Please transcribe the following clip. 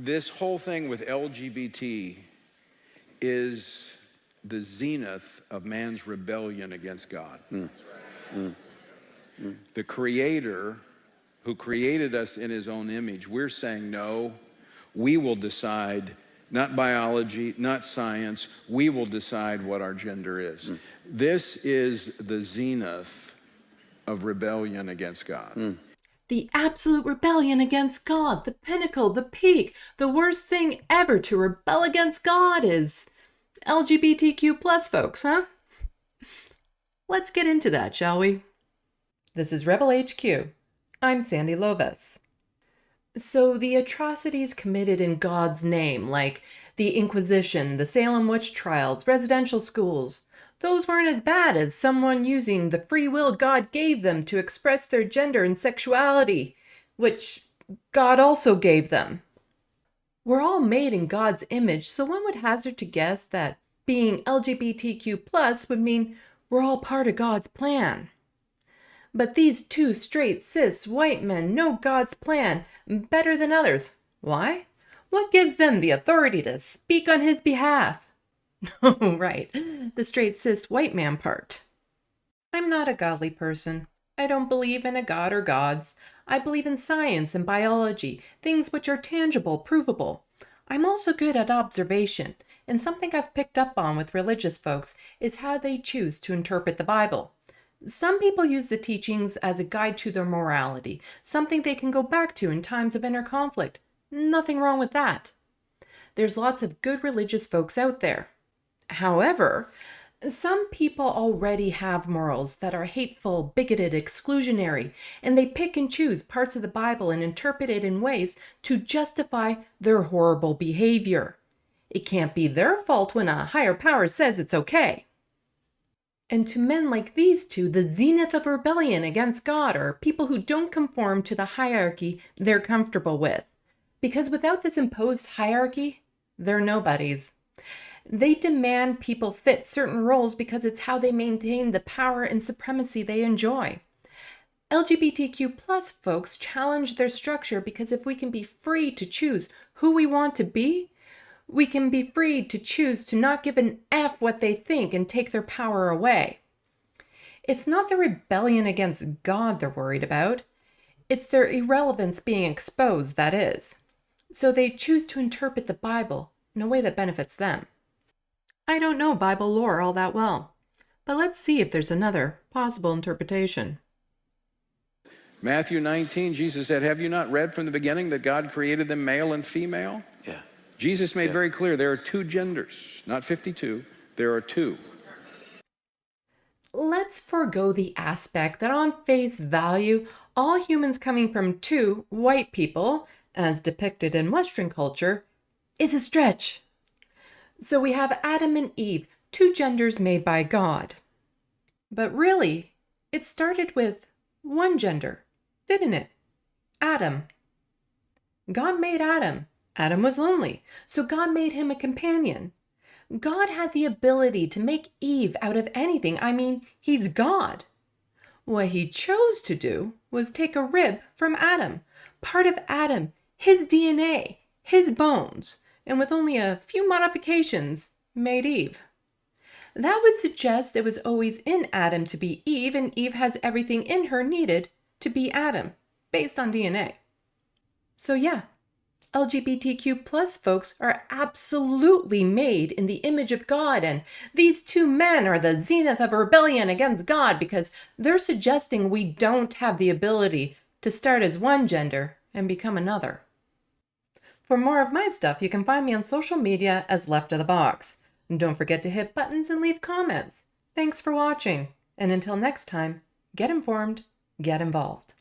This whole thing with LGBT is the zenith of man's rebellion against God. The Creator, who created us in his own image, we're saying, no, we will decide, not biology, not science, we will decide what our gender is. This is the zenith of rebellion against God. The absolute rebellion against God, the pinnacle, the peak, the worst thing ever to rebel against God is LGBTQ plus folks, huh? Let's get into that, shall we? This is Rebel HQ. I'm Sandee Lovas. So the atrocities committed in God's name, like the Inquisition, the Salem witch trials, residential schools, those weren't as bad as someone using the free will God gave them to express their gender and sexuality, which God also gave them. We're all made in God's image, so one would hazard to guess that being LGBTQ plus would mean we're all part of God's plan. But these two straight, cis, white men know God's plan better than others. Why? What gives them the authority to speak on his behalf? Oh, right, the straight, cis, white man part. I'm not a godly person. I don't believe in a god or gods. I believe in science and biology, things which are tangible, provable. I'm also good at observation, and something I've picked up on with religious folks is how they choose to interpret the Bible. Some people use the teachings as a guide to their morality, something they can go back to in times of inner conflict. Nothing wrong with that. There's lots of good religious folks out there. However, some people already have morals that are hateful, bigoted, exclusionary, and they pick and choose parts of the Bible and interpret it in ways to justify their horrible behavior. It can't be their fault when a higher power says it's okay. And to men like these two, the zenith of rebellion against God are people who don't conform to the hierarchy they're comfortable with. Because without this imposed hierarchy, they're nobodies. They demand people fit certain roles because it's how they maintain the power and supremacy they enjoy. LGBTQ plus folks challenge their structure because if we can be free to choose who we want to be, we can be free to choose to not give an F what they think and take their power away. It's not the rebellion against God they're worried about. It's their irrelevance being exposed, that is. So they choose to interpret the Bible in a way that benefits them. I don't know Bible lore all that well, but let's see if there's another possible interpretation. Matthew 19, Jesus said, have you not read from the beginning that God created them male and female? Yeah. Jesus made very clear there are two genders, not 52, there are two. Let's forego the aspect that on face value, all humans coming from two white people, as depicted in Western culture, is a stretch. So we have Adam and Eve, two genders made by God. But really, it started with one gender, didn't it? Adam. God made Adam. Adam was lonely, so God made him a companion. God had the ability to make Eve out of anything. I mean, he's God. What he chose to do was take a rib from Adam, part of Adam, his DNA, his bones, and with only a few modifications, made Eve. That would suggest it was always in Adam to be Eve, and Eve has everything in her needed to be Adam, based on DNA. So yeah, LGBTQ plus folks are absolutely made in the image of God, and these two men are the zenith of rebellion against God because they're suggesting we don't have the ability to start as one gender and become another. For more of my stuff, you can find me on social media as Left of the Box. And don't forget to hit buttons and leave comments. Thanks for watching, and until next time, get informed, get involved.